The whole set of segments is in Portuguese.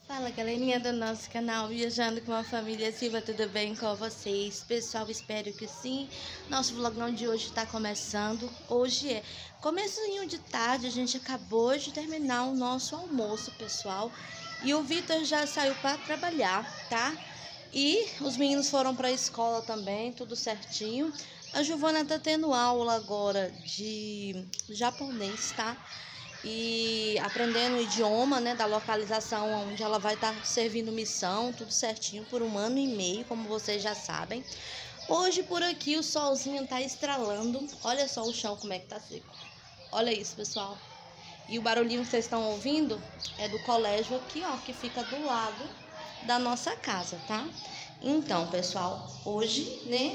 Fala galerinha do nosso canal Viajando com a Família Silva, tudo bem com vocês? Pessoal, espero que sim. Nosso vlogão de hoje está começando. Hoje é comecinho de tarde, a gente acabou de terminar o nosso almoço, pessoal. E o Vitor já saiu para trabalhar, tá? E os meninos foram para a escola também, tudo certinho. A Giovana tá tendo aula agora de japonês, tá? E aprendendo o idioma, né, da localização onde ela vai estar servindo missão, tudo certinho, por 1 ano e meio, como vocês já sabem. Hoje por aqui o solzinho tá estralando, olha só o chão como é que tá seco. Olha isso, pessoal. E o barulhinho que vocês estão ouvindo é do colégio aqui, ó, que fica do lado da nossa casa, tá? Então, pessoal, hoje, né,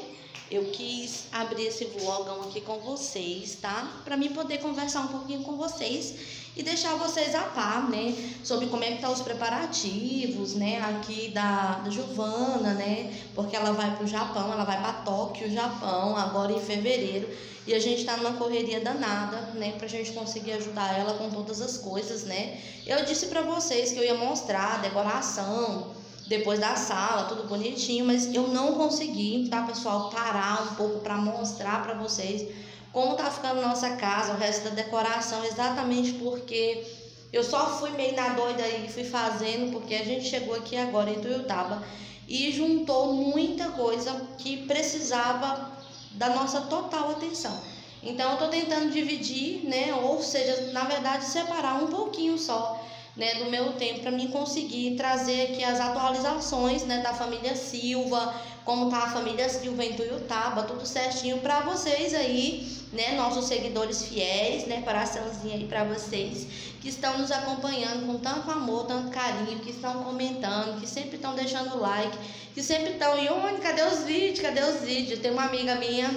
eu quis abrir esse vlogão aqui com vocês, tá? Pra mim poder conversar um pouquinho com vocês e deixar vocês a par, né? Sobre como é que tá os preparativos, né? Aqui da Giovana, né? Porque ela vai pro Japão, ela vai pra Tóquio, Japão, agora em fevereiro. E a gente tá numa correria danada, né? Pra gente conseguir ajudar ela com todas as coisas, né? Eu disse pra vocês que eu ia mostrar a decoração depois da sala, tudo bonitinho, mas eu não consegui, tá, pessoal, parar um pouco para mostrar para vocês como tá ficando nossa casa, o resto da decoração, exatamente porque eu só fui meio na doida e fui fazendo, porque a gente chegou aqui agora em Tuiutaba e juntou muita coisa que precisava da nossa total atenção. Então eu tô tentando dividir, né, ou seja, na verdade separar um pouquinho só, né, do meu tempo para mim conseguir trazer aqui as atualizações, né, da família Silva, como tá a família Silva em Tuiutaba, tudo certinho para vocês aí, né, nossos seguidores fiéis, né, coraçãozinho aí para vocês que estão nos acompanhando com tanto amor, tanto carinho, que estão comentando, que sempre estão deixando like, que sempre estão, Ione, cadê os vídeos? Cadê os vídeos? Tem uma amiga minha,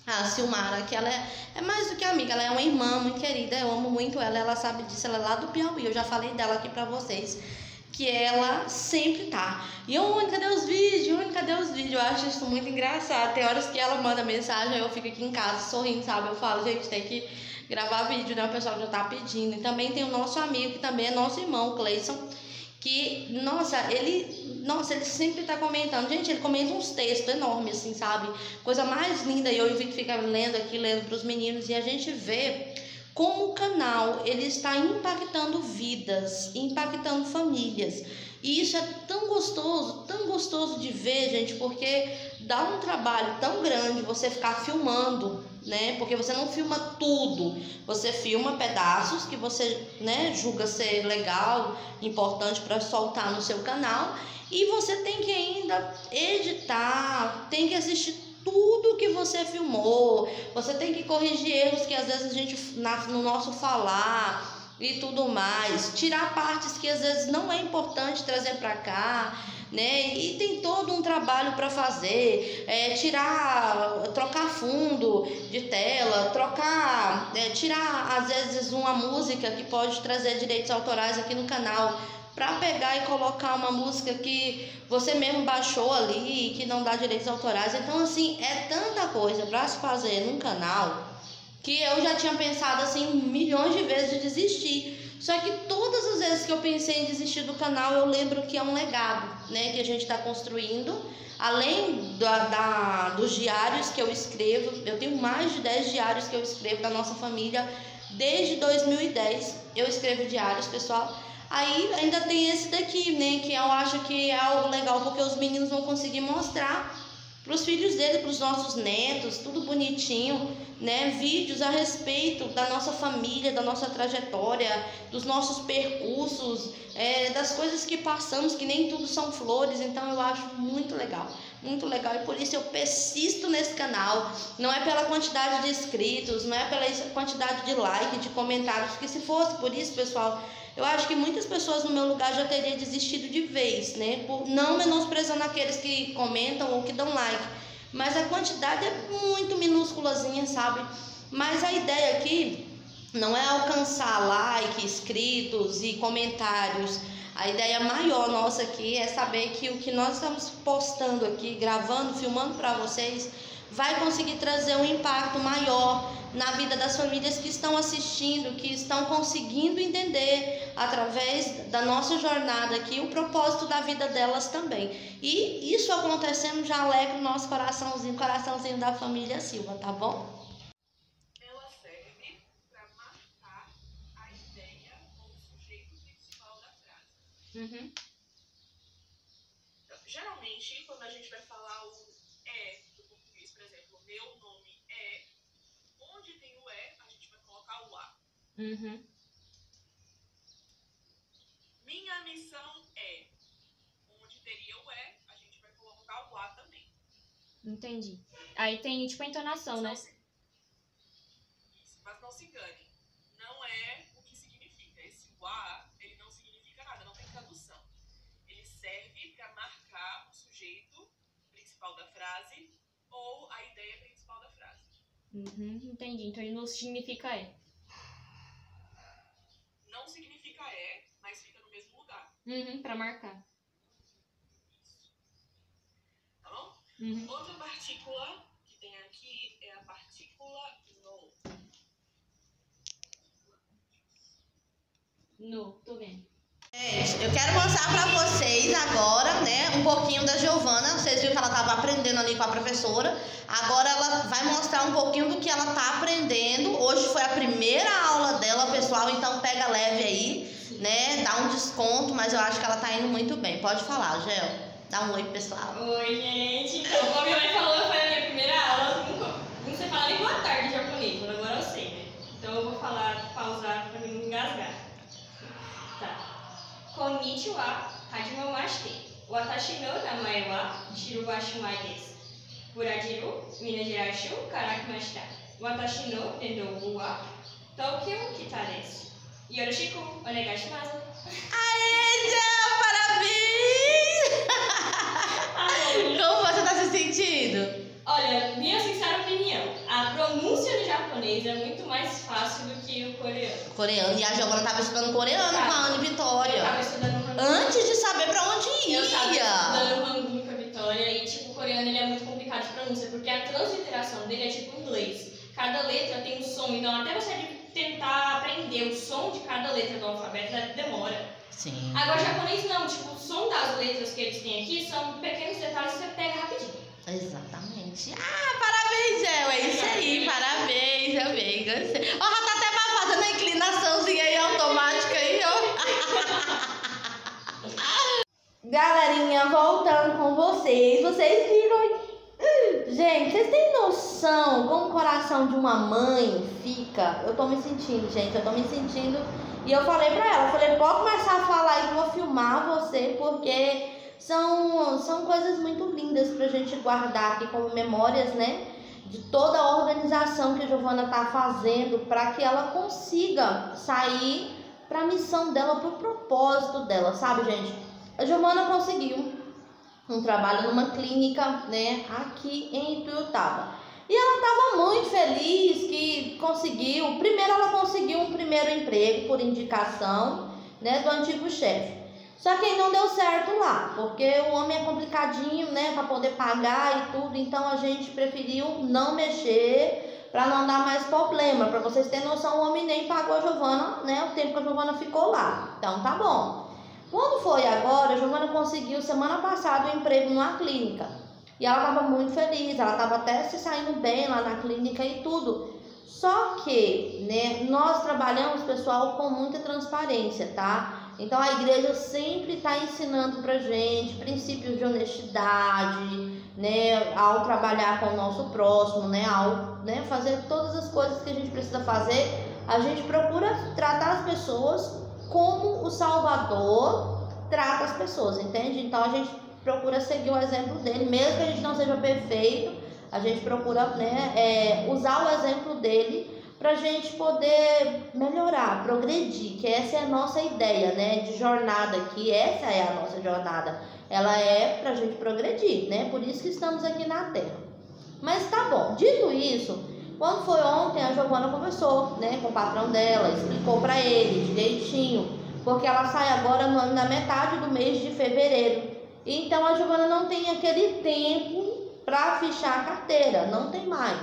a Silmara, que ela é mais do que amiga, ela é uma irmã muito querida, eu amo muito ela sabe disso, ela é lá do Piauí, eu já falei dela aqui pra vocês, que ela sempre tá, e cadê os vídeos, cadê os vídeos, eu acho isso muito engraçado, tem horas que ela manda mensagem, eu fico aqui em casa sorrindo, sabe, eu falo, gente, tem que gravar vídeo, né, o pessoal já tá pedindo, e também tem o nosso amigo, que também é nosso irmão, o Cleison, que, ele sempre tá comentando, gente, ele comenta uns textos enormes, assim, sabe, coisa mais linda, e eu e o Vitor fica lendo aqui, lendo pros meninos, e a gente vê como o canal, ele está impactando vidas, impactando famílias, e isso é tão gostoso de ver, gente, porque dá um trabalho tão grande você ficar filmando, né, porque você não filma tudo, você filma pedaços que você, né, julga ser legal, importante para soltar no seu canal, e você tem que ainda editar, tem que assistir tudo que você filmou, você tem que corrigir erros que às vezes a gente, no nosso falar e tudo mais, tirar partes que às vezes não é importante trazer para cá, né? E tem todo um trabalho para fazer, trocar fundo de tela, tirar às vezes uma música que pode trazer direitos autorais aqui no canal, para pegar e colocar uma música que você mesmo baixou ali, que não dá direitos autorais. Então, assim, é tanta coisa para se fazer num canal que eu já tinha pensado, assim, milhões de vezes de desistir. Só que todas as vezes que eu pensei em desistir do canal, eu lembro que é um legado, né, que a gente está construindo. Além dos diários que eu escrevo, eu tenho mais de 10 diários que eu escrevo da nossa família. Desde 2010 eu escrevo diários, pessoal. Aí ainda tem esse daqui, né, que eu acho que é algo legal, porque os meninos vão conseguir mostrar para os filhos dele, para os nossos netos, tudo bonitinho, né, vídeos a respeito da nossa família, da nossa trajetória, dos nossos percursos, das coisas que passamos, que nem tudo são flores. Então eu acho muito legal, e por isso eu persisto nesse canal. Não é pela quantidade de inscritos, não é pela quantidade de likes, de comentários, porque se fosse por isso, pessoal, eu acho que muitas pessoas no meu lugar já teriam desistido de vez, né? Por não menosprezando aqueles que comentam ou que dão like. Mas a quantidade é muito minúsculazinha, sabe? Mas a ideia aqui não é alcançar like, inscritos e comentários. A ideia maior nossa aqui é saber que o que nós estamos postando aqui, gravando, filmando para vocês, vai conseguir trazer um impacto maior na vida das famílias que estão assistindo, que estão conseguindo entender através da nossa jornada aqui o propósito da vida delas também. E isso acontecendo já alegra o nosso coraçãozinho da família Silva, tá bom? Ela serve para marcar a ideia ou o sujeito principal da frase. Geralmente, quando a gente vai falar o é do português, por exemplo, meu nome é, onde tem o é, a gente vai colocar o a. Minha missão é, onde teria o é, a gente vai colocar o a também. Entendi. Aí tem tipo a entonação, né? Isso, mas não se engane. Não é o que significa. Esse a, ele não significa nada, não tem tradução. Ele serve para marcar o sujeito principal da frase ou a ideia principal da frase. Entendi. Então ele não significa é. Não significa é, mas fica no mesmo lugar. Pra marcar. Tá bom? Outra partícula que tem aqui é a partícula no. No, tô vendo. Eu quero mostrar pra vocês agora, né, um pouquinho da Giovana. Vocês viram que ela estava aprendendo ali com a professora. Agora ela vai mostrar um pouquinho do que ela tá aprendendo. Hoje foi a primeira aula dela, pessoal, então pega leve aí, né, dá um desconto, mas eu acho que ela tá indo muito bem. Pode falar, Gel. Dá um oi, pessoal. Oi, gente. Então, como a minha mãe falou, foi a minha primeira aula. Não sei falar nem boa tarde em japonês, mas agora eu sei, né? Então eu vou falar, pausar pra mim não engasgar. Tá. Konnichiwa, hajimemashite. Watashi no namae wa Shirobashima desu. Burajiru, Minas Gerais shu kara kimashita. Watashi no tendou wa Tokyo kita desu. Yoroshiku onegai shimasu. Aê, Gel, parabéns! Como você tá se sentindo? Olha, minha sincera opinião, a pronúncia do japonês é muito mais fácil do que o coreano. Coreano, e a Giovana tava estudando coreano com a Ana Eu Vitória. tava estudando Hangul. Antes de saber pra onde ia. Eu tava estudando Hangul com a Vitória e, tipo, o coreano ele é muito complicado de pronúncia, porque a transliteração dele é tipo inglês. Cada letra tem um som, então até você tentar aprender o som de cada letra do alfabeto demora. Sim. Agora, japonês não, tipo, o som das letras que eles têm aqui são pequenos detalhes que você pega rapidinho. Exatamente. Ah, parabéns, Gel. É isso aí, parabéns. Eu bem, gostei. Ó, já tá até fazendo a inclinaçãozinha aí automática aí, ó. Galerinha, voltando com vocês. Vocês viram aí? Gente, vocês têm noção como o coração de uma mãe fica? Eu tô me sentindo, gente. Eu tô me sentindo. E eu falei pra ela, pode começar a falar aí que eu vou filmar você, porque são coisas muito lindas pra gente guardar aqui como memórias, né? De toda a organização que a Giovana tá fazendo para que ela consiga sair para a missão dela, para o propósito dela, sabe, gente? A Giovana conseguiu um trabalho numa clínica, né, aqui em Ituiutaba. E ela estava muito feliz que conseguiu. Primeiro, ela conseguiu um primeiro emprego por indicação, né, do antigo chefe. Só que aí não deu certo lá, porque o homem é complicadinho, né, para poder pagar e tudo. Então a gente preferiu não mexer para não dar mais problema. Para vocês terem noção, o homem nem pagou a Giovana, né, o tempo que a Giovana ficou lá. Então tá bom. Quando foi agora, a Giovana conseguiu semana passada um emprego numa clínica. E ela estava muito feliz, ela estava até se saindo bem lá na clínica e tudo. Só que, né, nós trabalhamos, pessoal, com muita transparência, tá? Então a igreja sempre está ensinando pra gente princípios de honestidade, né, ao trabalhar com o nosso próximo, né, ao, né, fazer todas as coisas que a gente precisa fazer. A gente procura tratar as pessoas como o Salvador trata as pessoas, entende? Então a gente procura seguir o exemplo dele, mesmo que a gente não seja perfeito, a gente procura, né, usar o exemplo dele para a gente poder melhorar, progredir, que essa é a nossa ideia, né, de jornada aqui. Essa é a nossa jornada, ela é para a gente progredir, né, por isso que estamos aqui na Terra. Mas tá bom, dito isso, quando foi ontem, a Giovana conversou, né, com o patrão dela, explicou para ele direitinho, porque ela sai agora na metade do mês de fevereiro. Então a Giovana não tem aquele tempo para fichar a carteira, não tem mais.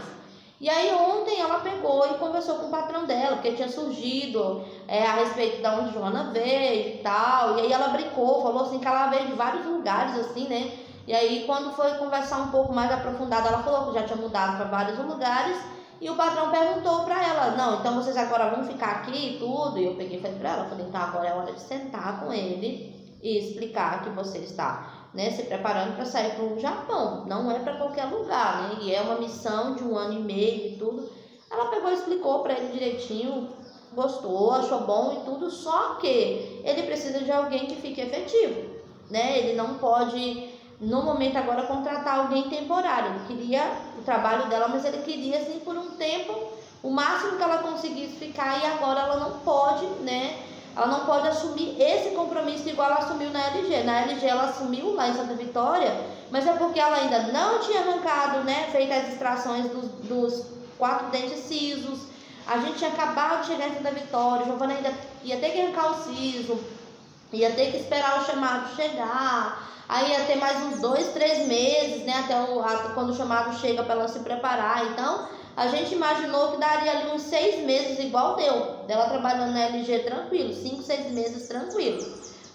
E aí ontem ela pegou e conversou com o patrão dela, porque tinha surgido a respeito de onde Giovana veio e tal. E aí ela brincou, falou assim que ela veio de vários lugares, assim, né? E aí quando foi conversar um pouco mais aprofundado, ela falou que já tinha mudado para vários lugares. E o patrão perguntou para ela, não, então vocês agora vão ficar aqui e tudo. E eu peguei e falei para ela, falei, então agora é hora de sentar com ele e explicar que você está, né, se preparando para sair para o Japão, não é para qualquer lugar, né, e é uma missão de 1 ano e meio e tudo. Ela pegou e explicou para ele direitinho, gostou, achou bom e tudo, só que ele precisa de alguém que fique efetivo, né, ele não pode, no momento agora, contratar alguém temporário. Ele queria o trabalho dela, mas ele queria, assim, por um tempo, o máximo que ela conseguisse ficar, e agora ela não pode, né, ela não pode assumir esse compromisso igual ela assumiu na LG. Na LG ela assumiu lá em Santa Vitória, mas é porque ela ainda não tinha arrancado, né, feito as extrações dos 4 dentes cisos. A gente tinha acabado de chegar em Santa Vitória, Giovana ainda ia ter que arrancar o siso, ia ter que esperar o chamado chegar, aí ia ter mais uns 2, 3 meses, né, até quando o chamado chega para ela se preparar. Então a gente imaginou que daria ali uns 6 meses, igual dela trabalhando na LG tranquilo, 5, 6 meses tranquilo.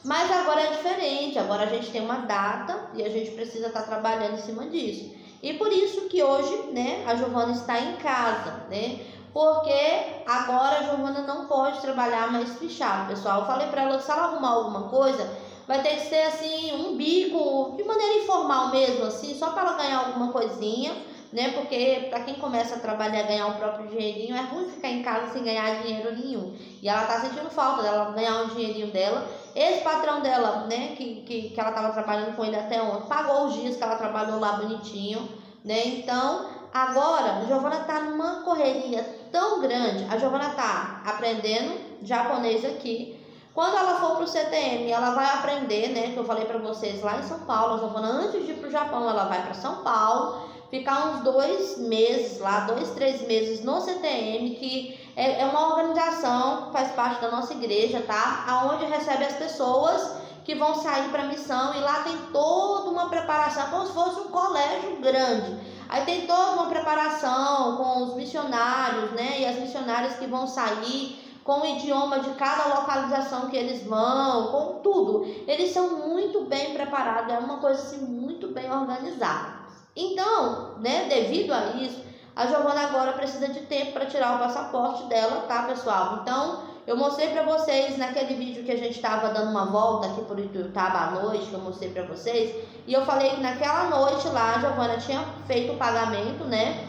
Mas agora é diferente, agora a gente tem uma data e a gente precisa estar trabalhando em cima disso. E por isso que hoje, né, a Giovana está em casa, né, porque agora a Giovana não pode trabalhar mais fichado, pessoal. Eu falei para ela que se ela arrumar alguma coisa, vai ter que ser assim, um bico, de maneira informal mesmo, assim, só para ela ganhar alguma coisinha, né? Porque para quem começa a trabalhar, ganhar o próprio dinheirinho, é ruim ficar em casa sem ganhar dinheiro nenhum. E ela tá sentindo falta dela ganhar um dinheirinho dela. Esse patrão dela, né, que ela tava trabalhando com ele até ontem, pagou os dias que ela trabalhou lá bonitinho, né? Então, agora, a Giovana tá numa correria tão grande. A Giovana tá aprendendo japonês aqui. Quando ela for pro CTM, ela vai aprender, né, que eu falei para vocês lá em São Paulo. A Giovana, antes de ir pro Japão, ela vai para São Paulo, ficar uns 2 meses lá, 2, 3 meses no CTM, que é uma organização que faz parte da nossa igreja, tá? Aonde recebe as pessoas que vão sair para missão, e lá tem toda uma preparação, como se fosse um colégio grande. Aí tem toda uma preparação com os missionários, né? E as missionárias que vão sair, com o idioma de cada localização que eles vão, com tudo. Eles são muito bem preparados, é uma coisa assim muito bem organizada. Então, né, devido a isso, a Giovana agora precisa de tempo para tirar o passaporte dela, tá, pessoal? Então, eu mostrei para vocês naquele vídeo que a gente estava dando uma volta aqui por Ituiutaba à noite, que eu mostrei para vocês, e eu falei que naquela noite lá a Giovana tinha feito o pagamento, né,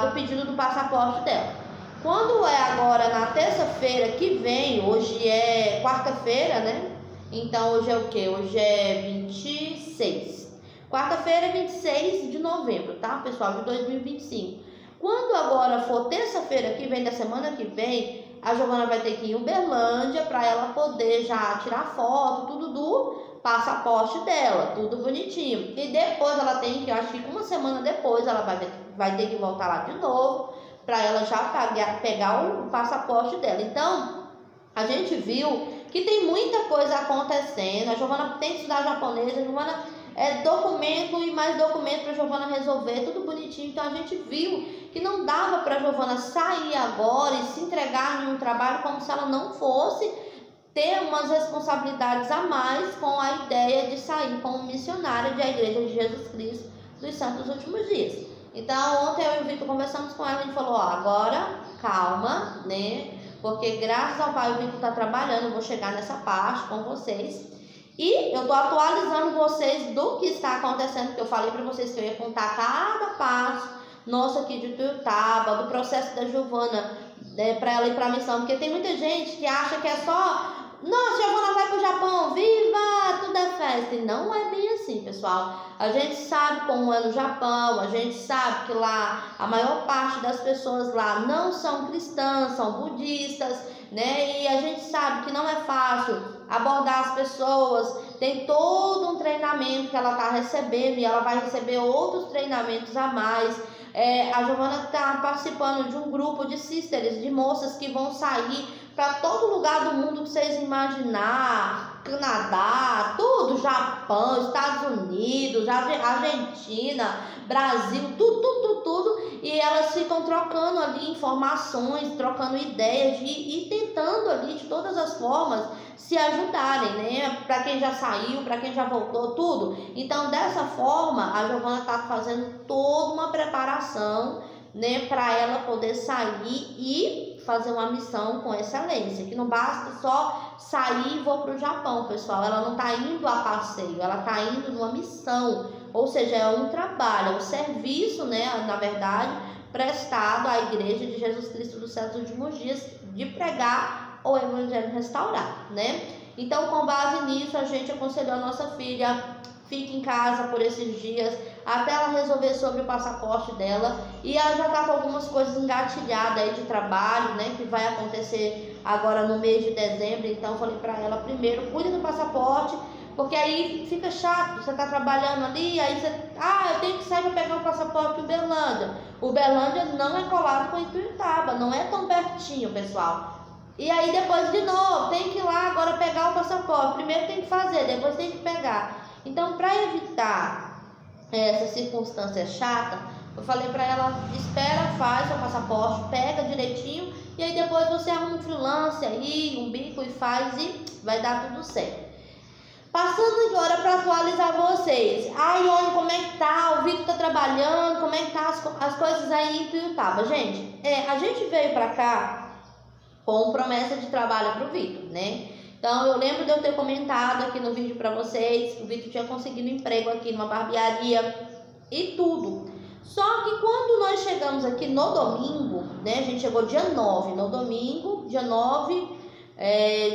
do pedido do passaporte dela. Quando é agora na terça-feira que vem, hoje é quarta-feira, né? Então hoje é o que? Hoje é 26. Quarta-feira, 26 de novembro, tá, pessoal? De 2025. Quando agora for terça-feira que vem, da semana que vem, a Giovana vai ter que ir em Uberlândia para ela poder já tirar foto, tudo do passaporte dela, tudo bonitinho. E depois ela tem que, eu acho que uma semana depois, ela vai ter que voltar lá de novo para ela já pegar o passaporte dela. Então, a gente viu que tem muita coisa acontecendo. A Giovana tem que estudar japonês, a Giovana documento e mais documento para a Giovana resolver, tudo bonitinho. Então a gente viu que não dava para a Giovana sair agora e se entregar em um trabalho como se ela não fosse ter umas responsabilidades a mais com a ideia de sair como missionária da Igreja de Jesus Cristo dos Santos Últimos Dias. Então ontem eu e o Vitor conversamos com ela e falou, ó, agora calma, né? Porque graças ao Pai o Vitor está trabalhando, eu vou chegar nessa parte com vocês. E eu tô atualizando vocês do que está acontecendo, que eu falei para vocês que eu ia contar cada passo nosso aqui de Ituiutaba, do processo da Giovana, para ela ir para a missão. Porque tem muita gente que acha que é só, nossa, Giovana vai pro Japão, viva, tudo é festa. E não é bem assim, pessoal. A gente sabe como é no Japão, a gente sabe que lá a maior parte das pessoas lá não são cristãs, são budistas, né? E a gente sabe que não é fácil abordar as pessoas, tem todo um treinamento que ela está recebendo e ela vai receber outros treinamentos a mais. A Giovana está participando de um grupo de sisters, de moças que vão sair para todo lugar do mundo que vocês imaginar, Canadá, tudo, Japão, Estados Unidos, Argentina, Brasil, tudo, e elas ficam trocando ali informações, trocando ideias e tentando ali de todas as formas se ajudarem, né? Para quem já saiu, para quem já voltou, tudo. Então, dessa forma, a Giovana está fazendo toda uma preparação, né, para ela poder sair e fazer uma missão com excelência, que não basta só sair e vou para o Japão, pessoal. Ela não está indo a passeio, ela está indo numa missão, ou seja, é um trabalho, é um serviço, né, na verdade, prestado à Igreja de Jesus Cristo dos Santos Últimos Dias, de pregar o Evangelho restaurado, né? Então, com base nisso, a gente aconselhou a nossa filha, fique em casa por esses dias, até ela resolver sobre o passaporte dela, e ela já está com algumas coisas engatilhadas aí de trabalho, né, que vai acontecer agora no mês de dezembro. Então, eu falei para ela, primeiro, cuide do passaporte, porque aí fica chato, você está trabalhando ali, aí você, eu tenho que sair para pegar o passaporte Uberlândia. Uberlândia não é colado com Ituiutaba, não é tão pertinho, pessoal. E aí depois de novo, tem que ir lá agora pegar o passaporte. Primeiro tem que fazer, depois tem que pegar. Então, para evitar essa circunstância chata, eu falei para ela, espera, faz seu passaporte, pega direitinho, e aí depois você arruma um freelance aí, um bico e faz e vai dar tudo certo. Passando agora para atualizar vocês. Ione, como é que tá? O Vitor tá trabalhando, como é que tá as coisas aí em Ituiutaba? Gente, a gente veio para cá com promessa de trabalho pro Vitor, né? Então, eu lembro de eu ter comentado aqui no vídeo para vocês, o Vitor tinha conseguido emprego aqui numa barbearia e tudo. Só que quando nós chegamos aqui no domingo, né, a gente chegou dia 9, no domingo, dia 9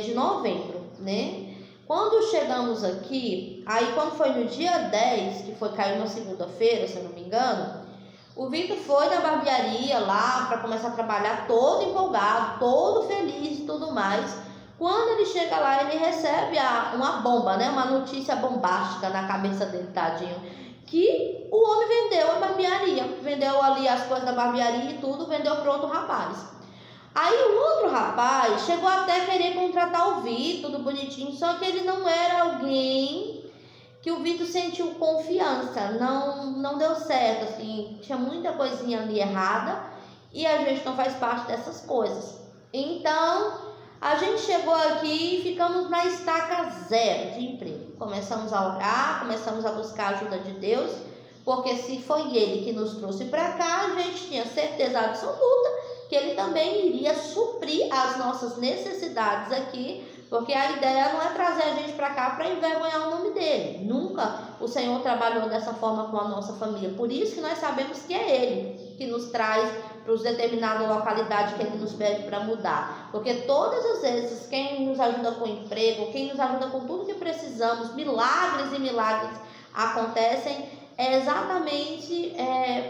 de novembro, né? Quando chegamos aqui, aí quando foi no dia 10, que caiu na segunda-feira, se eu não me engano, o Vitor foi na barbearia lá para começar a trabalhar todo empolgado, todo feliz e tudo mais. Quando ele chega lá, ele recebe uma bomba, né? Uma notícia bombástica na cabeça dele, tadinho. Que o homem vendeu a barbearia, vendeu ali as coisas da barbearia e tudo, vendeu para outro rapaz. Aí o outro rapaz chegou até a querer contratar o Vitor, tudo bonitinho, só que ele não era alguém que o Vitor sentiu confiança, não deu certo, assim, tinha muita coisinha ali errada e a gente não faz parte dessas coisas. Então, a gente chegou aqui e ficamos na estaca zero de emprego. Começamos a orar, começamos a buscar a ajuda de Deus, porque se foi Ele que nos trouxe para cá, a gente tinha certeza absoluta que Ele também iria suprir as nossas necessidades aqui, porque a ideia não é trazer a gente para cá para envergonhar o nome dEle. Nunca o Senhor trabalhou dessa forma com a nossa família. Por isso que nós sabemos que é Ele que nos traz para os determinadas localidades que Ele nos pede para mudar. Porque todas as vezes, quem nos ajuda com emprego, quem nos ajuda com tudo que precisamos, milagres e milagres acontecem, é exatamente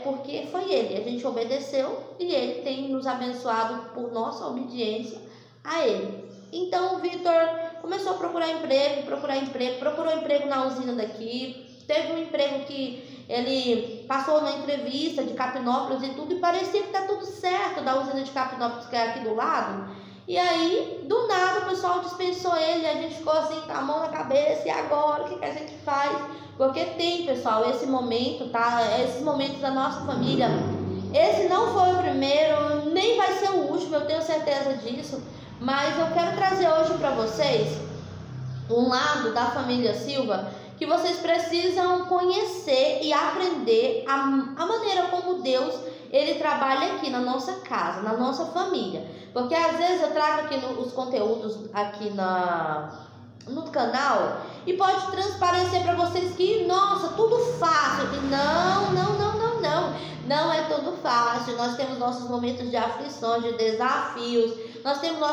porque foi Ele. A gente obedeceu e Ele tem nos abençoado por nossa obediência a Ele. Então o Vitor começou a procurar emprego, procurou emprego na usina daqui, teve um emprego que ele passou na entrevista de Capinópolis e tudo, e parecia que tá tudo certo da usina de Capinópolis, que é aqui do lado. E aí, do nada, o pessoal dispensou ele, a gente ficou assim, com a mão na cabeça, e agora, o que a gente faz? Porque tem, pessoal, esse momento, tá? Esses momentos da nossa família, esse não foi o primeiro, nem vai ser o último, eu tenho certeza disso, mas eu quero trazer hoje para vocês um lado da família Silva que vocês precisam conhecer e aprender a maneira como Deus Ele trabalha aqui na nossa casa, na nossa família. Porque às vezes eu trago aqui os conteúdos aqui no canal e pode transparecer para vocês que, nossa, tudo fácil. E não é tudo fácil. Nós temos nossos momentos de aflições, de desafios. Nós temos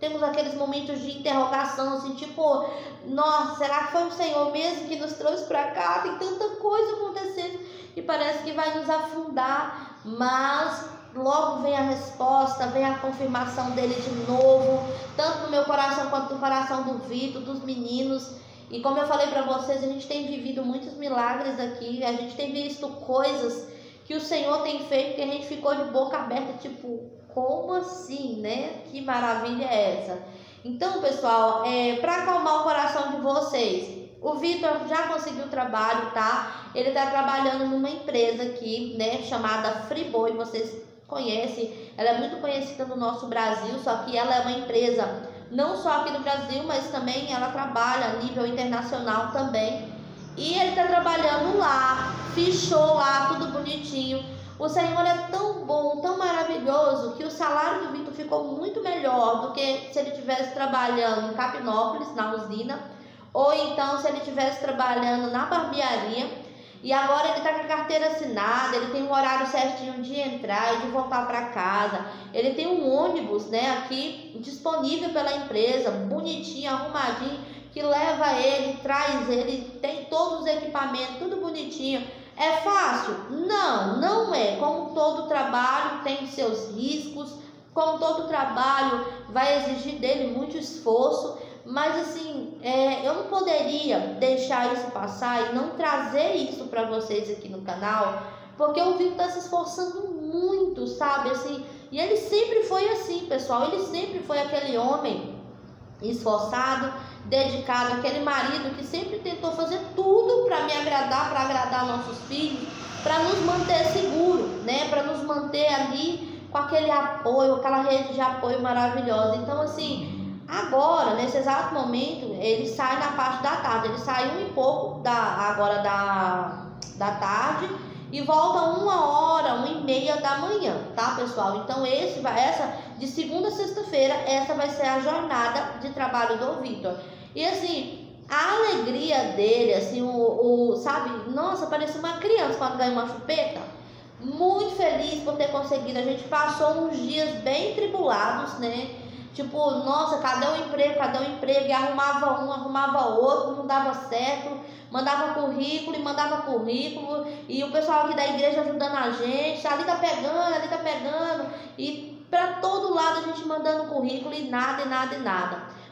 temos aqueles momentos de interrogação, assim, tipo, nossa, será que foi o Senhor mesmo que nos trouxe para cá? Tem tanta coisa acontecendo que parece que vai nos afundar, mas logo vem a resposta, vem a confirmação dele de novo, tanto no meu coração quanto no coração do Vitor, dos meninos. E como eu falei para vocês, a gente tem vivido muitos milagres aqui, a gente tem visto coisas que o Senhor tem feito que a gente ficou de boca aberta, tipo, como assim, né? Que maravilha é essa? Então, pessoal, para acalmar o coração de vocês, O Vitor já conseguiu trabalho, tá? Ele tá trabalhando numa empresa aqui, né, chamada Friboi, vocês conhecem. Ela é muito conhecida no nosso Brasil, só que ela é uma empresa não só aqui no Brasil, mas também ela trabalha a nível internacional também. E ele tá trabalhando lá, fichou lá, tudo bonitinho. O Senhor é tão bom, tão maravilhoso, que o salário do Vitor ficou muito melhor do que se ele estivesse trabalhando em Capinópolis, na usina, ou então se ele estivesse trabalhando na barbearia. E agora ele está com a carteira assinada, ele tem um horário certinho de entrar e de voltar para casa. Ele tem um ônibus, né, aqui disponível pela empresa, bonitinho, arrumadinho, que leva ele, traz ele, tem todos os equipamentos, tudo bonitinho. É fácil? Não, não é. Como todo trabalho tem seus riscos, como todo trabalho vai exigir dele muito esforço. Mas assim, eu não poderia deixar isso passar e não trazer isso para vocês aqui no canal, porque o Vitor está se esforçando muito, sabe? Assim, e ele sempre foi assim, pessoal. Ele sempre foi aquele homem esforçado, dedicado, aquele marido que sempre tentou fazer tudo para me agradar, para agradar nossos filhos, para nos manter seguros, né? Para nos manter ali com aquele apoio, aquela rede de apoio maravilhosa. Então, assim, agora, nesse exato momento, ele sai na parte da tarde. Ele saiu um pouco agora da tarde e volta 1h, 1h30 da manhã, tá, pessoal? Então, essa de segunda a sexta-feira, essa vai ser a jornada de trabalho do Vitor. E assim, a alegria dele, assim, sabe? Nossa, parece uma criança quando ganha uma chupeta. Muito feliz por ter conseguido. A gente passou uns dias bem tribulados, né? Tipo, nossa, cadê o emprego? E arrumava um, arrumava outro, não dava certo. Mandava currículo e mandava currículo. E o pessoal aqui da igreja ajudando a gente. Ali tá pegando. E pra todo lado a gente mandando currículo e nada.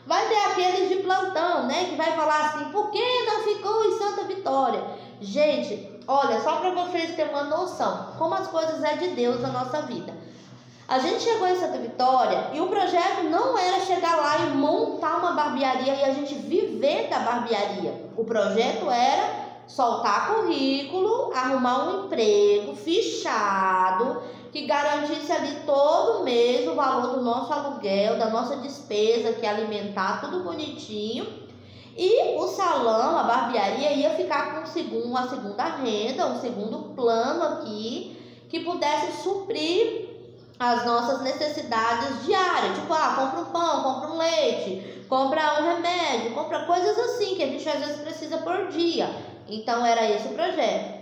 Vai ter aqueles de plantão, né? Que vai falar assim, por que não ficou em Santa Vitória? Gente, olha, só pra vocês terem uma noção, como as coisas é de Deus na nossa vida. A gente chegou em Santa Vitória e o projeto não era chegar lá e montar uma barbearia e a gente viver da barbearia. O projeto era soltar currículo, arrumar um emprego fichado, que garantisse ali todo mês o valor do nosso aluguel, da nossa despesa, que é alimentar, tudo bonitinho. E o salão, a barbearia, ia ficar com uma segunda renda, um segundo plano aqui, que pudesse suprir as nossas necessidades diárias, tipo, compra um pão, compra um leite, compra um remédio, compra coisas assim que a gente às vezes precisa por dia. Então era esse o projeto.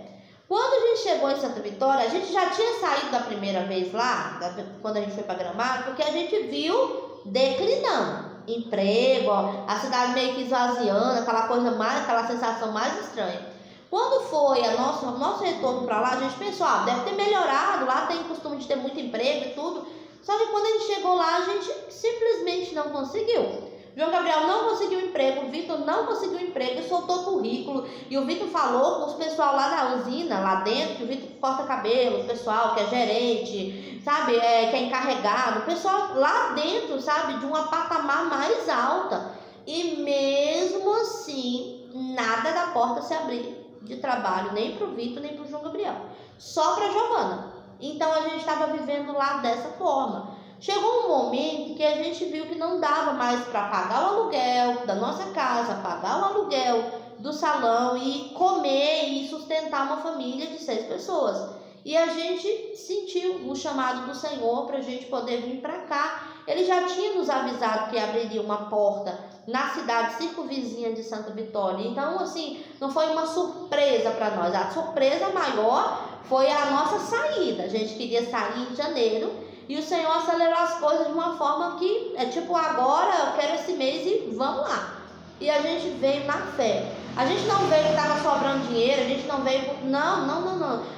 Quando a gente chegou em Santa Vitória, a gente já tinha saído da primeira vez lá, quando a gente foi para Gramado, porque a gente viu declinando emprego, a cidade meio que esvaziando, aquela sensação mais estranha. Quando foi o nosso retorno para lá, a gente pensou, deve ter melhorado, lá tem costume de ter muito emprego e tudo. Só que quando a gente chegou lá, a gente simplesmente não conseguiu. João Gabriel não conseguiu emprego, o Vitor não conseguiu emprego, soltou currículo. E o Vitor falou com os pessoal lá na usina, lá dentro, que o Vitor corta cabelo, o pessoal que é gerente, sabe, que é encarregado, o pessoal lá dentro, sabe, de uma patamar mais alta. E mesmo assim, nada da porta se abrir de trabalho, nem pro Vitor, nem pro João Gabriel, só pra Giovana. Então a gente estava vivendo lá dessa forma. Chegou um momento que a gente viu que não dava mais para pagar o aluguel da nossa casa, pagar o aluguel do salão e comer e sustentar uma família de 6 pessoas. E a gente sentiu o chamado do Senhor para a gente poder vir para cá. Ele já tinha nos avisado que abriria uma porta na cidade circunvizinha de Santa Vitória. Então, assim, não foi uma surpresa para nós. A surpresa maior foi a nossa saída. A gente queria sair em janeiro e o Senhor acelerou as coisas de uma forma que é tipo, agora eu quero esse mês e vamos lá. E a gente veio na fé. A gente não veio que estava sobrando dinheiro, a gente não veio... Não.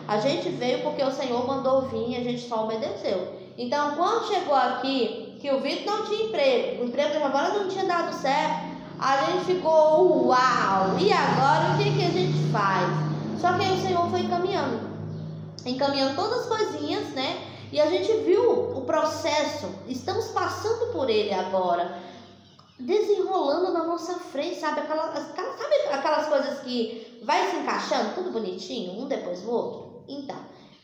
A gente veio porque o Senhor mandou vir e a gente só obedeceu. Então, quando chegou aqui, que o Vitor não tinha emprego, o emprego da Giovana não tinha dado certo, a gente ficou, uau! E agora, o que a gente faz? Só que aí o Senhor foi encaminhando todas as coisinhas, né? E a gente viu o processo, estamos passando por ele agora. desenrolando na nossa frente, sabe? Sabe aquelas coisas que vai se encaixando, tudo bonitinho, um depois do outro? Então,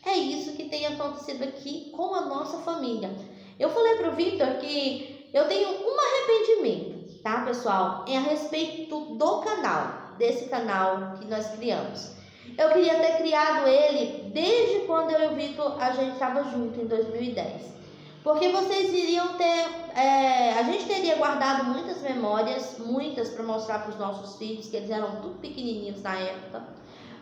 é isso que tem acontecido aqui com a nossa família. Eu falei pro Victor que eu tenho um arrependimento, tá, pessoal? É a respeito do canal, desse canal que nós criamos. Eu queria ter criado ele desde quando eu e o Victor, a gente estava junto, em 2010. Porque vocês iriam ter, a gente teria guardado muitas memórias, muitas para mostrar para os nossos filhos, que eles eram tudo pequenininhos na época.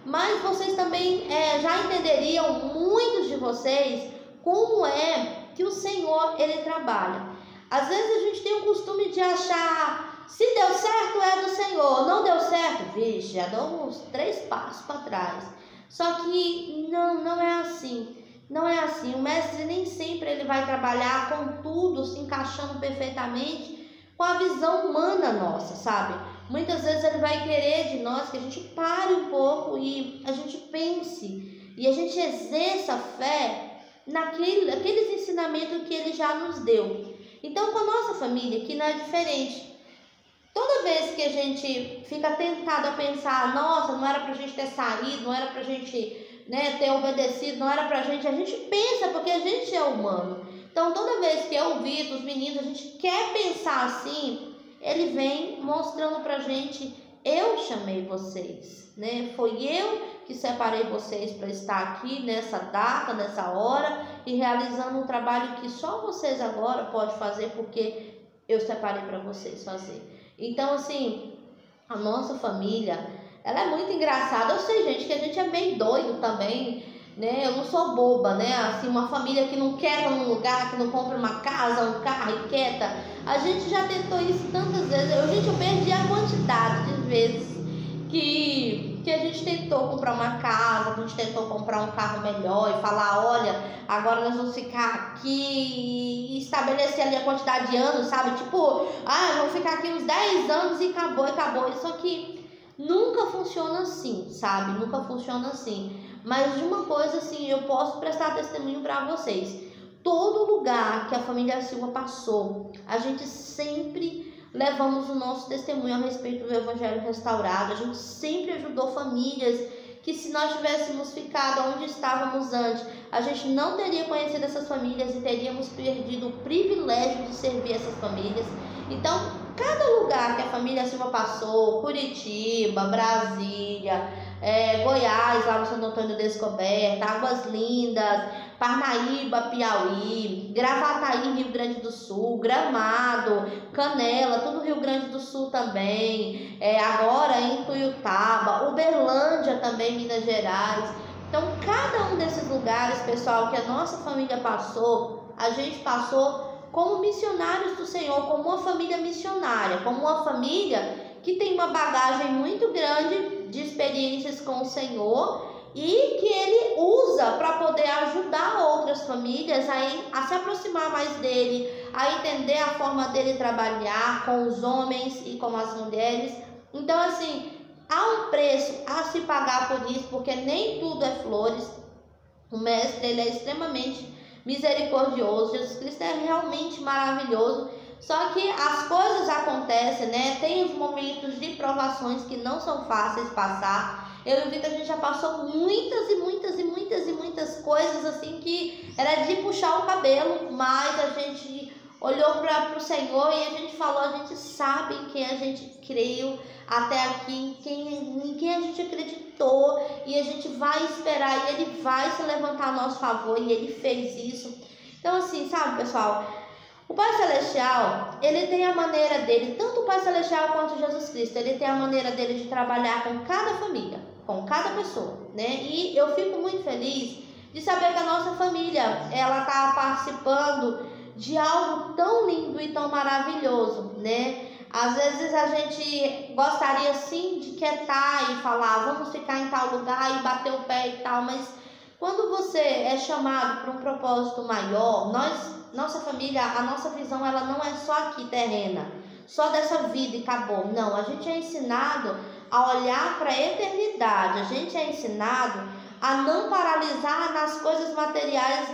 Mas vocês também já entenderiam, muitos de vocês, como é que o Senhor, ele trabalha. Às vezes a gente tem o costume de achar, se deu certo é do Senhor, não deu certo, vixe, já dou uns 3 passos para trás. Só que não é assim. Não é assim, o mestre nem sempre ele vai trabalhar com tudo se encaixando perfeitamente com a visão humana nossa, sabe? Muitas vezes ele vai querer de nós que a gente pare um pouco e a gente pense e a gente exerça a fé naqueles ensinamentos que ele já nos deu. Então, com a nossa família, que não é diferente. Toda vez que a gente fica tentado a pensar, nossa, não era pra gente ter saído, não era pra gente ter obedecido, não era pra gente, a gente pensa porque a gente é humano. Então toda vez que eu vi os meninos, a gente quer pensar assim, ele vem mostrando pra gente, eu chamei vocês, foi eu que separei vocês para estar aqui nessa data, nessa hora e realizando um trabalho que só vocês agora podem fazer porque eu separei para vocês fazer. Então assim, a nossa família, ela é muito engraçada. Eu sei, gente, que a gente é meio doido também, Eu não sou boba, Assim, uma família que não quer num lugar, que não compra uma casa, um carro e quieta. A gente já tentou isso tantas vezes. Eu perdi a quantidade de vezes que a gente tentou comprar uma casa, que a gente tentou comprar um carro melhor e falar, olha, agora nós vamos ficar aqui e estabelecer ali a quantidade de anos, sabe? Tipo, vamos ficar aqui uns 10 anos e acabou. Só que nunca funciona assim, sabe? Nunca funciona assim. Mas de uma coisa assim, eu posso prestar testemunho para vocês. Todo lugar que a família Silva passou, a gente sempre levamos o nosso testemunho a respeito do Evangelho restaurado. A gente sempre ajudou famílias que, se nós tivéssemos ficado onde estávamos antes, a gente não teria conhecido essas famílias e teríamos perdido o privilégio de servir essas famílias. Então, cada lugar que a família Silva passou, Curitiba, Brasília, Goiás, lá no Santo Antônio Descoberta, Águas Lindas, Parnaíba, Piauí, Gravataí, Rio Grande do Sul, Gramado, Canela, tudo Rio Grande do Sul também, agora em Tuiutaba, Uberlândia também, Minas Gerais. Então, cada um desses lugares, pessoal, que a nossa família passou, a gente passou como missionários do Senhor, como uma família missionária, como uma família que tem uma bagagem muito grande de experiências com o Senhor e que ele usa para poder ajudar outras famílias a se aproximar mais dele, a entender a forma dele trabalhar com os homens e com as mulheres. Então, assim, há um preço a se pagar por isso, porque nem tudo é flores. O mestre, ele é extremamente misericordioso, Jesus Cristo é realmente maravilhoso, só que as coisas acontecem, Tem os momentos de provações que não são fáceis passar. Eu e o Victor, a gente já passou muitas coisas assim que era de puxar o cabelo, mas a gente olhou para o Senhor e a gente falou, a gente sabe em quem a gente creu até aqui, em quem a gente acreditou, e a gente vai esperar e ele vai se levantar a nosso favor, e ele fez isso. Então assim, sabe, pessoal, o Pai Celestial, ele tem a maneira dele, tanto o Pai Celestial quanto Jesus Cristo, ele tem a maneira dele de trabalhar com cada família, com cada pessoa, E eu fico muito feliz de saber que a nossa família, ela está participando de algo tão lindo e tão maravilhoso, Às vezes a gente gostaria sim de quietar e falar, vamos ficar em tal lugar e bater o pé e tal, mas quando você é chamado para um propósito maior, nossa família, a nossa visão, ela não é só aqui terrena, só dessa vida e acabou. Não, a gente é ensinado a olhar para a eternidade, a gente é ensinado a não paralisar nas coisas materiais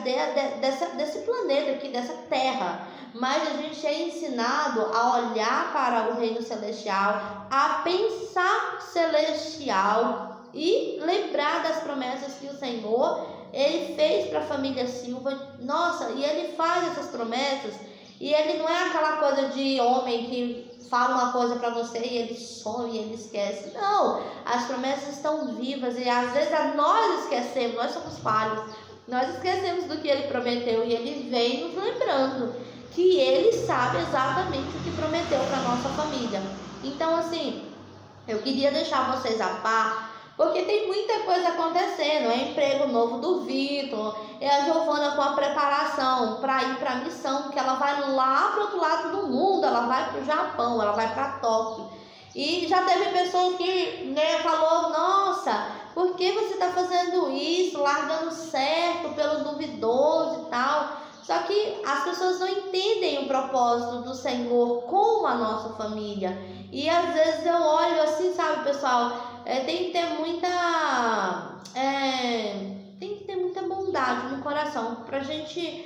desse planeta aqui, dessa terra. Mas a gente é ensinado a olhar para o reino celestial, a pensar celestial e lembrar das promessas que o Senhor ele fez para a família Silva. Nossa, e ele faz essas promessas, e ele não é aquela coisa de homem que fala uma coisa para você e ele some e ele esquece. Não, as promessas estão vivas e às vezes nós esquecemos, nós somos falhos, nós esquecemos do que ele prometeu e ele vem nos lembrando que ele sabe exatamente o que prometeu para nossa família. Então, assim, eu queria deixar vocês a par, porque tem muita coisa acontecendo. É emprego novo do Vitor, é a Giovana com a preparação para ir para a missão, que ela vai lá para o outro lado do mundo, ela vai para o Japão, ela vai para Tóquio. E já teve pessoa que falou, nossa, por que você está fazendo isso, largando certo pelo duvidoso e tal? Só que as pessoas não entendem o propósito do Senhor com a nossa família. E às vezes eu olho assim, sabe, pessoal, tem que ter muita bondade no coração pra gente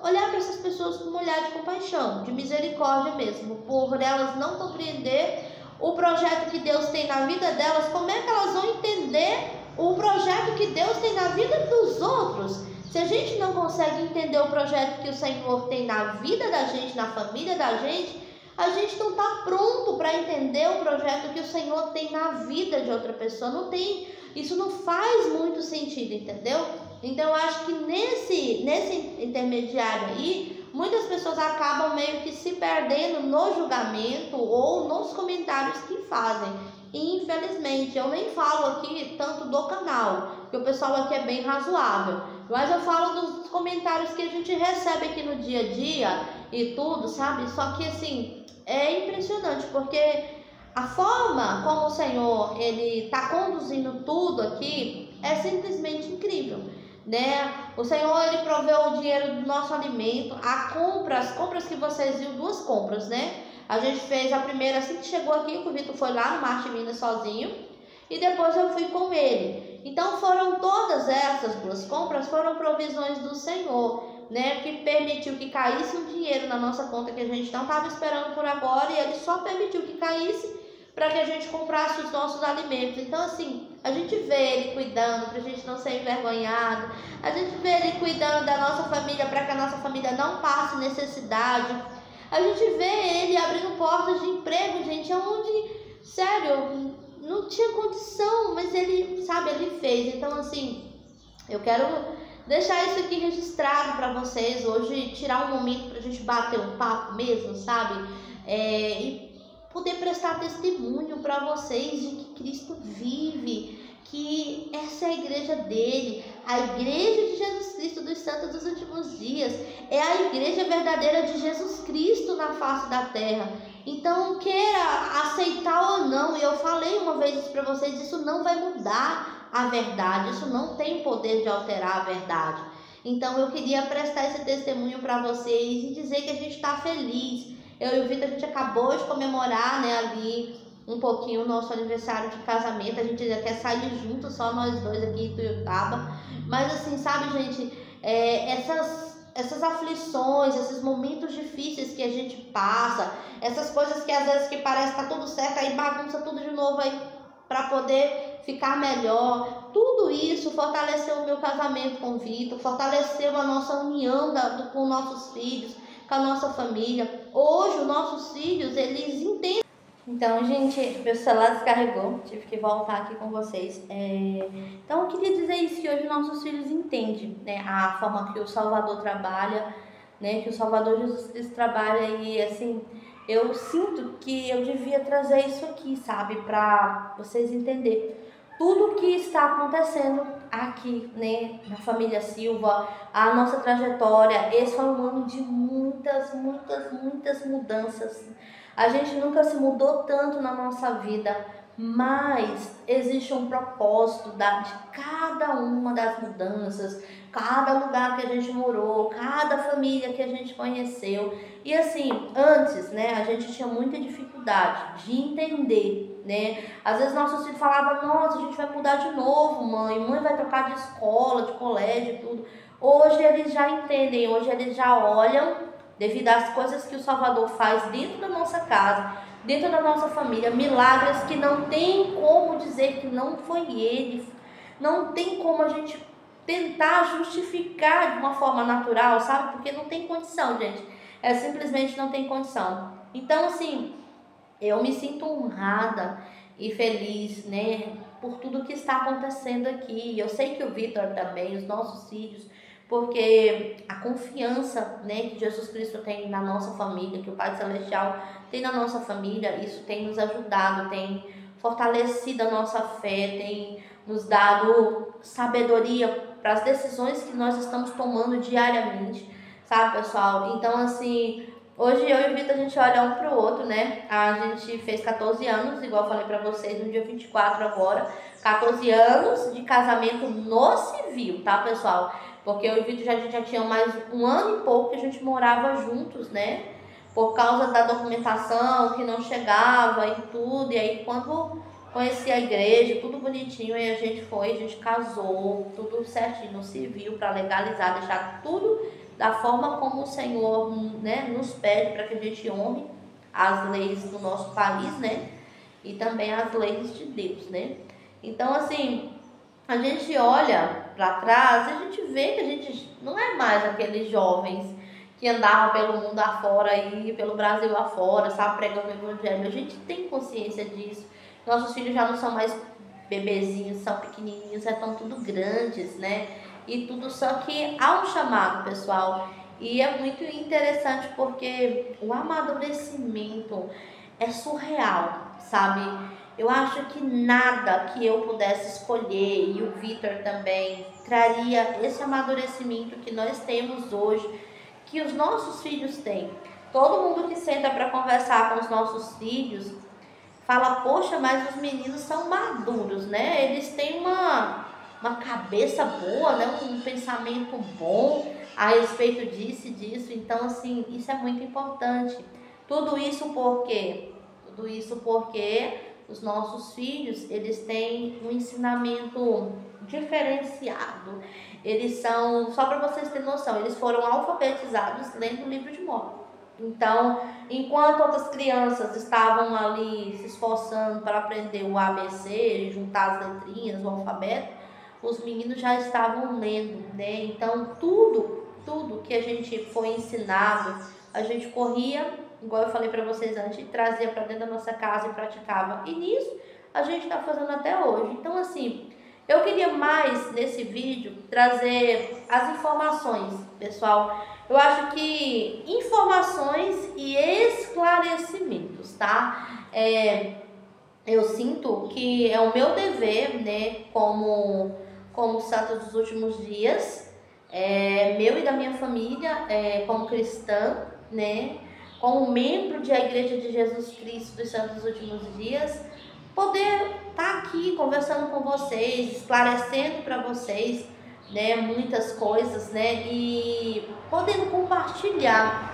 olhar para essas pessoas com um olhar de compaixão, de misericórdia mesmo, por elas não compreender o projeto que Deus tem na vida delas. Como é que elas vão entender o projeto que Deus tem na vida dos outros? Se a gente não consegue entender o projeto que o Senhor tem na vida da gente, na família da gente, a gente não está pronto para entender o projeto que o Senhor tem na vida de outra pessoa. Não tem, isso não faz muito sentido, entendeu? Então eu acho que nesse intermediário aí, muitas pessoas acabam meio que se perdendo no julgamento ou nos comentários que fazem. Infelizmente, eu nem falo aqui tanto do canal, que o pessoal aqui é bem razoável, mas eu falo dos comentários que a gente recebe aqui no dia a dia e tudo, sabe? Só que assim, é impressionante, porque a forma como o Senhor ele está conduzindo tudo aqui é simplesmente incrível, né? O Senhor ele proveu o dinheiro do nosso alimento, as compras que vocês viram, 2 compras, né? A gente fez a primeira assim que chegou aqui, que o Vitor foi lá no Marte Minas sozinho, e depois eu fui com ele. Então foram todas essas 2 compras, foram provisões do Senhor, né? Que permitiu que caísse um dinheiro na nossa conta que a gente não estava esperando por agora, e ele só permitiu que caísse para que a gente comprasse os nossos alimentos. Então assim, a gente vê ele cuidando para a gente não ser envergonhado, a gente vê ele cuidando da nossa família para que a nossa família não passe necessidade. A gente vê ele abrindo portas de emprego, gente, onde, sério, não tinha condição, mas ele, sabe, ele fez. Então, assim, eu quero deixar isso aqui registrado para vocês hoje, tirar um momento pra gente bater um papo mesmo, sabe? E poder prestar testemunho para vocês de que Cristo vive, que essa é a igreja dele, a igreja de Jesus Cristo dos santos dos últimos dias, é a igreja verdadeira de Jesus Cristo na face da terra. Então, queira aceitar ou não, e eu falei uma vez isso para vocês, isso não vai mudar a verdade, isso não tem poder de alterar a verdade. Então, eu queria prestar esse testemunho para vocês e dizer que a gente está feliz. Eu e o Vitor, a gente acabou de comemorar, né, ali um pouquinho o nosso aniversário de casamento. A gente já quer sair junto, só nós dois aqui em Tuiutaba. Mas assim, sabe, gente, essas aflições, esses momentos difíceis que a gente passa, essas coisas que às vezes que parece que tá tudo certo, aí bagunça tudo de novo aí para poder ficar melhor. Tudo isso fortaleceu o meu casamento com o Vitor, fortaleceu a nossa união com nossos filhos, com a nossa família. Hoje os nossos filhos, eles entendem. Então, gente, meu celular descarregou, tive que voltar aqui com vocês. Então, eu queria dizer isso, que hoje nossos filhos entendem, né, a forma que o Salvador trabalha, né, que o Salvador Jesus Cristo trabalha, e assim, eu sinto que eu devia trazer isso aqui, sabe, para vocês entenderem tudo o que está acontecendo aqui, né, na família Silva, a nossa trajetória. Esse foi um ano de muitas mudanças. A gente nunca se mudou tanto na nossa vida, mas existe um propósito de cada uma das mudanças, cada lugar que a gente morou, cada família que a gente conheceu. E assim, antes, né, a gente tinha muita dificuldade de entender né? Às vezes nossos filhos falavam, nossa, a gente vai mudar de novo, mãe vai trocar de escola, de colégio, tudo. Hoje eles já entendem, hoje eles já olham, devido às coisas que o Salvador faz dentro da nossa casa, dentro da nossa família, milagres que não tem como dizer que não foi ele, não tem como a gente tentar justificar de uma forma natural, sabe? Porque não tem condição, gente. Simplesmente não tem condição. Então, assim, eu me sinto honrada e feliz, né? Por tudo que está acontecendo aqui. Eu sei que o Vitor também, os nossos filhos, porque a confiança, né, que Jesus Cristo tem na nossa família, que o Pai Celestial tem na nossa família, isso tem nos ajudado, tem fortalecido a nossa fé, tem nos dado sabedoria para as decisões que nós estamos tomando diariamente, sabe, pessoal? Então, assim, hoje eu e o Vitor, a gente olha um pro outro, né? A gente fez 14 anos, igual eu falei para vocês, no dia 24 agora, 14 anos de casamento no civil, tá, pessoal? Porque eu e o Vitor, a gente já tinha mais um ano e pouco que a gente morava juntos, né? Por causa da documentação que não chegava e tudo. E aí, quando conheci a igreja, tudo bonitinho, e a gente casou, tudo certinho no civil, para legalizar, deixar tudo da forma como o Senhor, né, nos pede, para que a gente honre as leis do nosso país, né? E também as leis de Deus, né? Então, assim, a gente olha para trás e a gente vê que a gente não é mais aqueles jovens que andavam pelo mundo afora e pelo Brasil afora, sabe, pregando o evangelho. A gente tem consciência disso. Nossos filhos já não são mais bebezinhos, são pequenininhos, já estão tudo grandes, né? E tudo, só que há um chamado, pessoal. E é muito interessante porque o amadurecimento é surreal, sabe? Eu acho que nada que eu pudesse escolher, e o Vitor também, traria esse amadurecimento que nós temos hoje, que os nossos filhos têm. Todo mundo que senta para conversar com os nossos filhos fala, poxa, mas os meninos são maduros, né? Eles têm uma cabeça boa, né? Um pensamento bom a respeito disso e disso. Então, assim, isso é muito importante. Tudo isso por quê? Tudo isso porque os nossos filhos, eles têm um ensinamento diferenciado. Eles são, só para vocês terem noção, eles foram alfabetizados lendo o livro de Mórmon. Então, enquanto outras crianças estavam ali se esforçando para aprender o ABC, juntar as letrinhas, o alfabeto, os meninos já estavam lendo, né? Então, tudo que a gente foi ensinado, a gente corria, igual eu falei para vocês antes, trazia para dentro da nossa casa e praticava. E nisso a gente está fazendo até hoje. Então, assim, eu queria mais nesse vídeo trazer as informações, pessoal. Eu acho que informações e esclarecimentos, tá? Eu sinto que é o meu dever, né, como santo dos últimos dias, meu e da minha família, como cristã, né, como membro da Igreja de Jesus Cristo dos Santos dos Últimos Dias, poder estar aqui conversando com vocês, esclarecendo para vocês, né, muitas coisas, né, e podendo compartilhar,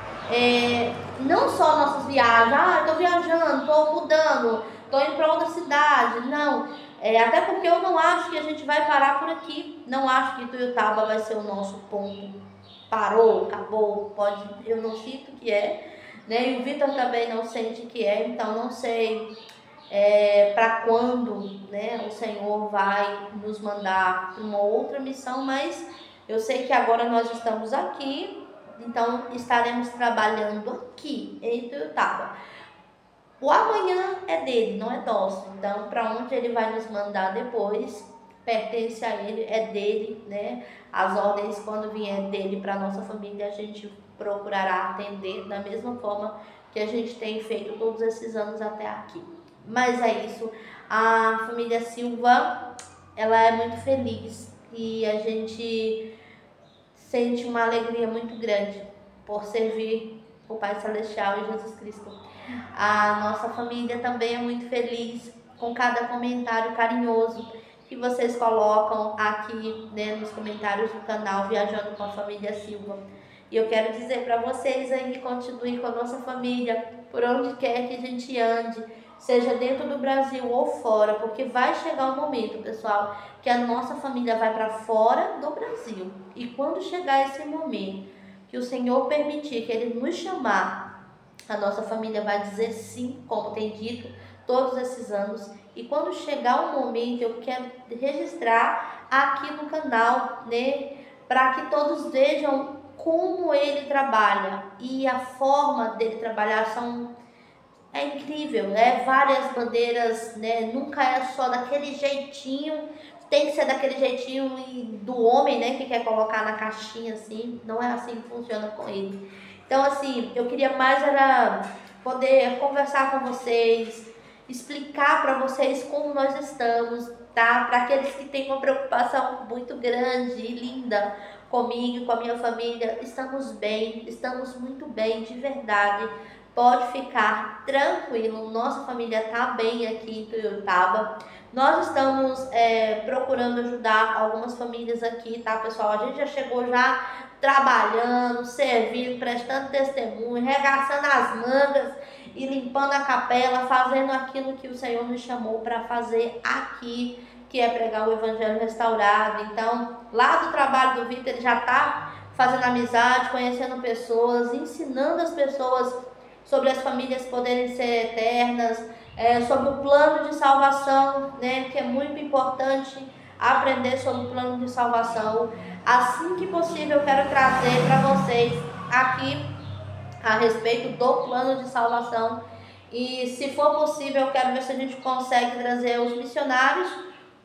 não só nossas viagens, estou viajando, estou mudando, estou indo para outra cidade, não, até porque eu não acho que a gente vai parar por aqui, não acho que Ituiutaba vai ser o nosso ponto, parou, acabou, eu não sinto que né, e o Vitor também não sente que então não sei para quando, né, o Senhor vai nos mandar para uma outra missão, mas eu sei que agora nós estamos aqui, então estaremos trabalhando aqui em Ituiutaba. O amanhã é dele, não é nosso, então para onde ele vai nos mandar depois pertence a ele, é dele, né? As ordens, quando vier dele para nossa família, a gente procurará atender da mesma forma que a gente tem feito todos esses anos até aqui. Mas é isso, a família Silva, ela é muito feliz e a gente sente uma alegria muito grande por servir o Pai Celestial e Jesus Cristo. A nossa família também é muito feliz com cada comentário carinhoso que vocês colocam aqui, né, nos comentários do canal Viajando com a Família Silva. E eu quero dizer para vocês aí que continuem com a nossa família, por onde quer que a gente ande, seja dentro do Brasil ou fora, porque vai chegar o momento, pessoal, que a nossa família vai para fora do Brasil. E quando chegar esse momento, que o Senhor permitir que Ele nos chamar, a nossa família vai dizer sim, como tem dito todos esses anos. E quando chegar o momento, eu quero registrar aqui no canal, né, para que todos vejam como Ele trabalha. E a forma dele trabalhar é incrível, né? Várias bandeiras, né? Nunca é só daquele jeitinho, tem que ser daquele jeitinho do homem, né? Que quer colocar na caixinha assim, não é assim que funciona com ele. Então, assim, eu queria mais era poder conversar com vocês, explicar para vocês como nós estamos, tá? Para aqueles que têm uma preocupação muito grande e linda comigo, com a minha família, estamos bem, estamos muito bem, de verdade. Pode ficar tranquilo, nossa família está bem aqui em Tuiutaba. Nós estamos procurando ajudar algumas famílias aqui, tá, pessoal? A gente já chegou já trabalhando, servindo, prestando testemunho, regaçando as mangas e limpando a capela, fazendo aquilo que o Senhor nos chamou para fazer aqui, que é pregar o Evangelho restaurado. Então, lá do trabalho do Vitor, ele já está fazendo amizade, conhecendo pessoas, ensinando as pessoas sobre as famílias poderem ser eternas, sobre o plano de salvação, né, que é muito importante aprender sobre o plano de salvação. Assim que possível, eu quero trazer para vocês aqui a respeito do plano de salvação. E se for possível, eu quero ver se a gente consegue trazer os missionários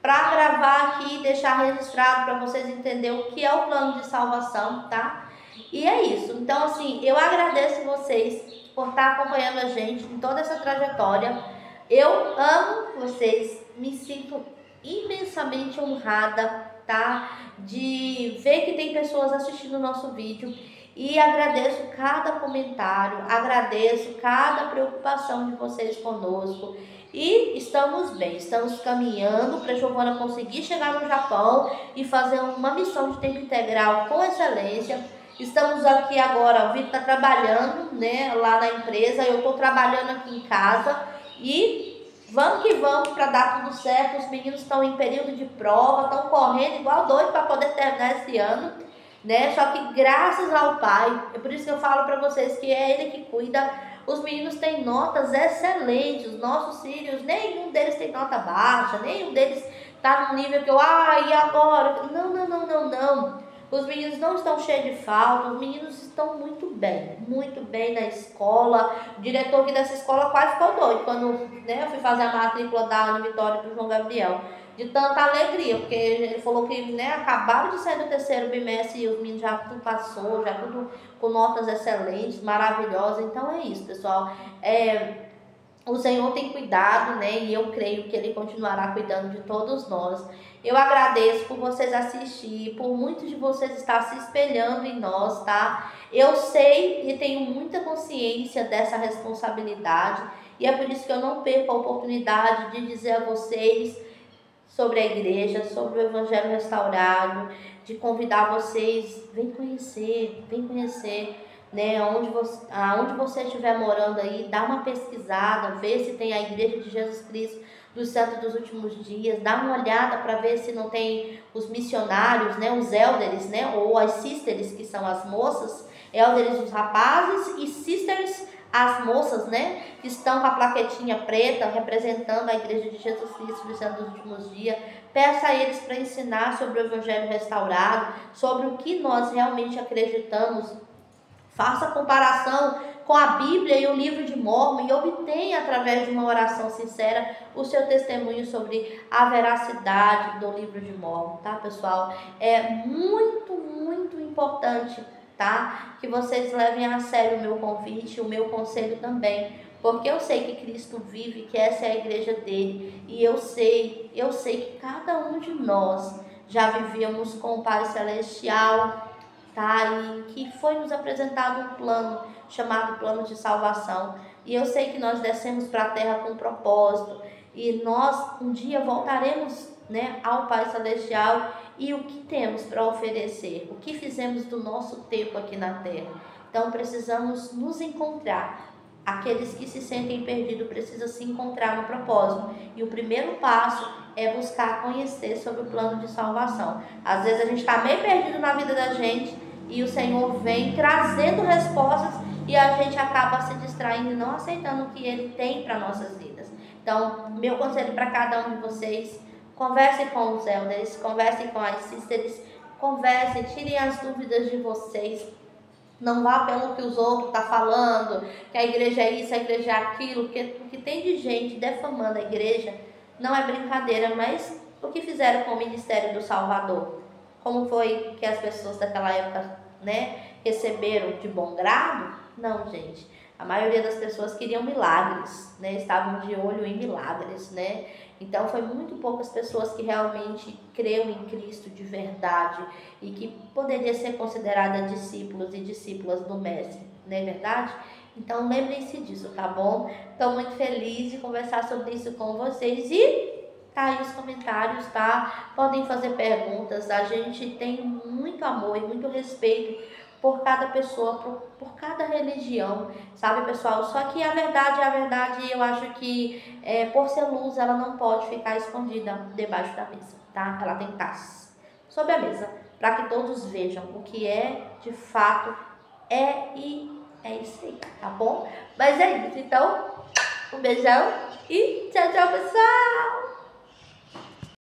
para gravar aqui e deixar registrado para vocês entenderem o que é o plano de salvação, tá? E é isso. Então, assim, eu agradeço vocês por estar acompanhando a gente em toda essa trajetória. Eu amo vocês, me sinto imensamente honrada, tá? De ver que tem pessoas assistindo o nosso vídeo e agradeço cada comentário, agradeço cada preocupação de vocês conosco. E estamos bem, estamos caminhando para a Giovana conseguir chegar no Japão e fazer uma missão de tempo integral com excelência. Estamos aqui agora, o Vitor está trabalhando, né, lá na empresa, eu estou trabalhando aqui em casa e vamos que vamos para dar tudo certo. Os meninos estão em período de prova, estão correndo igual doido para poder terminar esse ano, né? Só que graças ao Pai, é por isso que eu falo para vocês que é Ele que cuida. Os meninos têm notas excelentes, os nossos filhos, nenhum deles tem nota baixa, nenhum deles está num nível que eu, e agora? Não. Os meninos não estão cheios de falta, os meninos estão muito bem na escola. O diretor aqui dessa escola quase ficou doido quando, né, eu fui fazer a matrícula da Ana Vitória para o João Gabriel. De tanta alegria, porque ele falou que, né, acabaram de sair do terceiro bimestre e os meninos já tudo passou, já tudo com notas excelentes, maravilhosas. Então é isso, pessoal. O Senhor tem cuidado, né? E eu creio que Ele continuará cuidando de todos nós. Eu agradeço por vocês assistirem, por muitos de vocês estar se espelhando em nós, tá? Eu sei e tenho muita consciência dessa responsabilidade. E é por isso que eu não perco a oportunidade de dizer a vocês sobre a igreja, sobre o Evangelho restaurado, de convidar vocês, vem conhecer, né? Aonde você estiver morando aí, dá uma pesquisada, vê se tem a Igreja de Jesus Cristo dos Santos dos Últimos Dias, dá uma olhada para ver se não tem os missionários, né? Os elders, né? Ou as sisters, que são as moças, elders os rapazes e sisters as moças, né? Que estão com a plaquetinha preta representando a Igreja de Jesus Cristo dos Santos dos Últimos Dias. Peça a eles para ensinar sobre o Evangelho restaurado, sobre o que nós realmente acreditamos. Faça comparação com a Bíblia e o livro de Mórmon e obtenha, através de uma oração sincera, o seu testemunho sobre a veracidade do livro de Mórmon, tá, pessoal? É muito importante, tá, que vocês levem a sério o meu convite, o meu conselho também, porque eu sei que Cristo vive, que essa é a igreja dele, e eu sei que cada um de nós já vivíamos com o Pai Celestial, tá? E que foi nos apresentado um plano chamado plano de salvação. E eu sei que nós descemos para a terra com um propósito. E nós um dia voltaremos, né, ao Pai Celestial. E o que temos para oferecer? O que fizemos do nosso tempo aqui na terra? Então precisamos nos encontrar. aqueles que se sentem perdidos precisam se encontrar no propósito. E o primeiro passo é buscar conhecer sobre o plano de salvação. Às vezes a gente está meio perdido na vida da gente e o Senhor vem trazendo respostas e a gente acaba se distraindo e não aceitando o que Ele tem para nossas vidas. Então, meu conselho para cada um de vocês: conversem com os elders, conversem com as sisters, conversem, tirem as dúvidas de vocês. Não vá pelo que os outros estão falando, que a igreja é isso, a igreja é aquilo, porque o que tem de gente defamando a igreja não é brincadeira, mas o que fizeram com o ministério do Salvador? Como foi que as pessoas daquela época, receberam de bom grado? Não, gente. A maioria das pessoas queriam milagres, estavam de olho em milagres, Então, foi muito poucas pessoas que realmente creram em Cristo de verdade e que poderiam ser consideradas discípulos e discípulas do Mestre, não é verdade? Então, lembrem-se disso, tá bom? Estou muito feliz de conversar sobre isso com vocês e tá aí os comentários, tá? Podem fazer perguntas, a gente tem muito amor e muito respeito por cada pessoa, por cada religião, sabe, pessoal? Só que a verdade, eu acho que por ser luz, ela não pode ficar escondida debaixo da mesa, tá? Ela tem que estar sob a mesa, para que todos vejam o que é, de fato, e é isso aí, tá bom? Mas é isso, então, um beijão e tchau, tchau, pessoal!